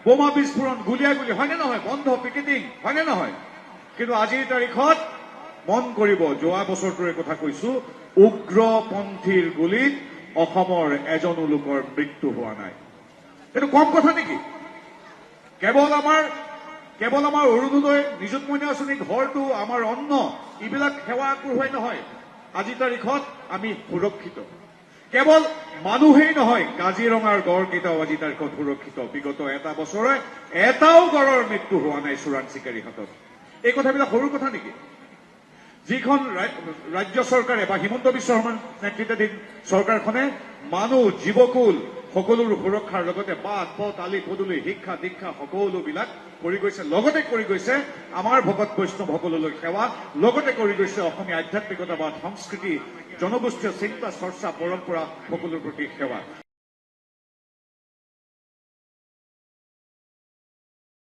বোমা বিস্ফোৰণ, গুলিয়াগুলি হয়নে নহয়, বন্ধ পিকেটিং হয়নে নহয়? কিন্তু আজিৰ তাৰিখত মন কৰিব, যোৱা বছৰটোৰে কথা কৈছো, উগ্ৰপন্থীৰ গুলীত অসমৰ এজনো লোকৰ মৃত্যু হোৱা নাই। এইটো কম কথা নেকি? কেৱল আমাৰ অৰুণোদয়, নিযুত মইনা আঁচনি, ঘৰটো, আমাৰ অন্ন, এইবিলাক সেৱা আগবঢ়োৱাই নহয়, আজিৰ তাৰিখত আমি সুৰক্ষিত। কেৱল মানুহেই নহয়, কাজিৰঙাৰ গড়কেইটাও আজিৰ তাৰিখত সুৰক্ষিত। বিগত এটা বছৰে এটাও গড়ৰ মৃত্যু হোৱা নাই চোৰাং চিকাৰীৰ হাতত। এই কথাবিলাক সৰু কথা নেকি? যিখন ৰাজ্য চৰকাৰে বা হিমন্ত বিশ্ব শৰ্মাৰ নেতৃত্বাধীন চৰকাৰখনে মানুহ, জীৱকুল সকলোৰে সুৰক্ষাৰ লগতে বাট পথ, আলি পদূলি, শিক্ষা দীক্ষা সকলোবিলাক কৰি গৈছে, লগতে কৰি গৈছে আমাৰ ভকত বৈষ্ণৱসকললৈ সেৱা, লগতে কৰি গৈছে অসমীয়া আধ্যাত্মিকতাবাদ, সংস্কৃতি, জনগোষ্ঠীয় চিন্তা চৰ্চা পৰম্পৰা সকলোৰ প্ৰতি সেৱা।